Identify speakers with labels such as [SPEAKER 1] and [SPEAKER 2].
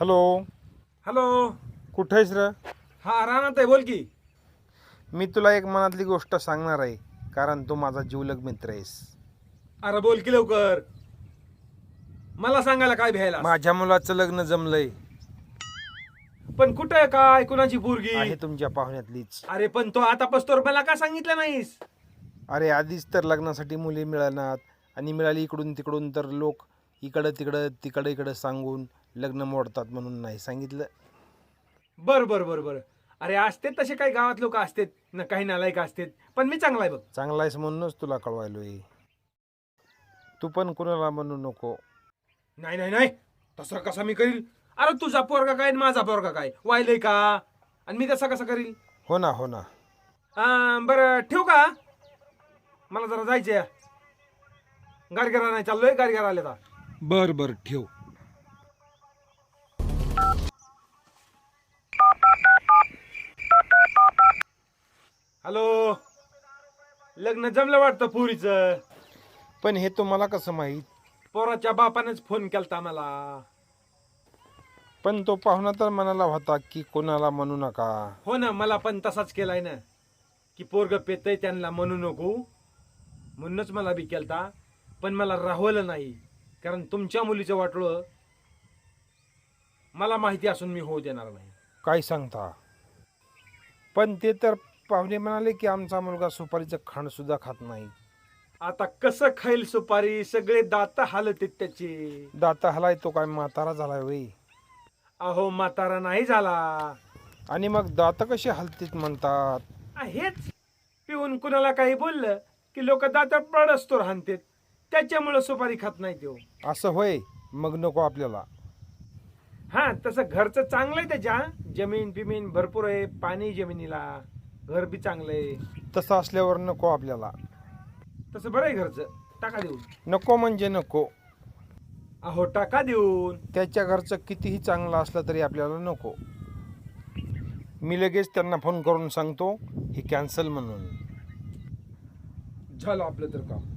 [SPEAKER 1] Hello.
[SPEAKER 2] Hello.
[SPEAKER 1] कुठे आहेस रे?
[SPEAKER 2] हा, रानात आहे, बोल की.
[SPEAKER 1] मी तुला एक मनातली गोष्ट सांगणार आहे, कारण तू माझा जीवलग मित्र आहेस.
[SPEAKER 2] अरे बोल की लवकर. मला सांगायला काय भ्यायला?
[SPEAKER 1] माझ्या मुलाचं लग्न जमलंय.
[SPEAKER 2] पण कुठं काय कुणाची पोरगी?
[SPEAKER 1] आहे तुमच्या पाहुण्यातलीच.
[SPEAKER 2] अरे पण तो आता पस्तोर मला का सांगितलं नाहीस?
[SPEAKER 1] अरे आधीच तर लग्नासाठी मुली मिळणार, आणि मिळाली इकडून तिकडून तर लोक इकडं तिकडं तिकडं इकडं सांगून लग्न मोडतात, म्हणून नाही सांगितलं.
[SPEAKER 2] बर बर बर बर. अरे असते तसे काही गावात लोक असतात ना, काही नालायक असतात, पण मी चांगला आहे बघ.
[SPEAKER 1] चांगला आहेस म्हणूनच तुला कळवायलोय. तू पण कुणाला म्हणू नको.
[SPEAKER 2] नाही नाही नाही, तसं कसा मी करील? अरे तुझा पोरगा काय आणि माझा पोरगा काय वायलंय का? आणि मी तसा कसा करील?
[SPEAKER 1] हो ना, हो ना.
[SPEAKER 2] बरं ठेवू का? मला जरा जायचंय. गाडगेरा नाही चाललोय, गाडगेरा आले का?
[SPEAKER 1] बर बर, ठेव.
[SPEAKER 2] हॅलो. लग्न जमलं वाटतं पुरीचं.
[SPEAKER 1] पण हे तुम्हाला कसं माहीत?
[SPEAKER 2] पोराच्या बापानेच फोन केलता मला.
[SPEAKER 1] पण तो पाहुणा तर म्हणाला होता की कोणाला म्हणू नका.
[SPEAKER 2] हो ना, मला पण तसाच केलाय ना, की पोरग पेतय त्यांना म्हणू नको, म्हणूनच मला बी केलता. पण मला राहवलं नाही, कारण तुमच्या मुलीचं वाटलं मला माहिती असून मी होऊ देणार नाही.
[SPEAKER 1] काय सांगता? पण ते तर पाहुणे म्हणाले की आमचा मुलगा सुपारीचं खाण सुद्धा खात नाही.
[SPEAKER 2] आता कसं खाईल सुपारी? सगळे दात हालत त्याचे.
[SPEAKER 1] दाता हलाय तो काय म्हातारा झालाय वय?
[SPEAKER 2] अहो म्हातारा नाही झाला.
[SPEAKER 1] आणि मग दात कसे हलतीत म्हणतात?
[SPEAKER 2] हेच पिऊन कुणाला काही बोललं की लोक दात पडसतो राहतात, त्याच्यामुळे सुपारी खात नाही तो.
[SPEAKER 1] असं होय? मग नको आपल्याला.
[SPEAKER 2] हा, तसं घरचं चांगलं आहे त्याच्या. जमीन बिमीन भरपूर आहे, पाणी जमिनीला, घर बी चांगलं आहे.
[SPEAKER 1] तसं असल्यावर नको आपल्याला.
[SPEAKER 2] तसं बरं आहे घरचं. टाका देऊन.
[SPEAKER 1] नको म्हणजे नको.
[SPEAKER 2] अहो टाका देऊन.
[SPEAKER 1] त्याच्या घरचं कितीही चांगलं असलं तरी आपल्याला नको. मी लगेच त्यांना फोन करून सांगतो हे कॅन्सल म्हणून.
[SPEAKER 2] झालं आपलं तर काम.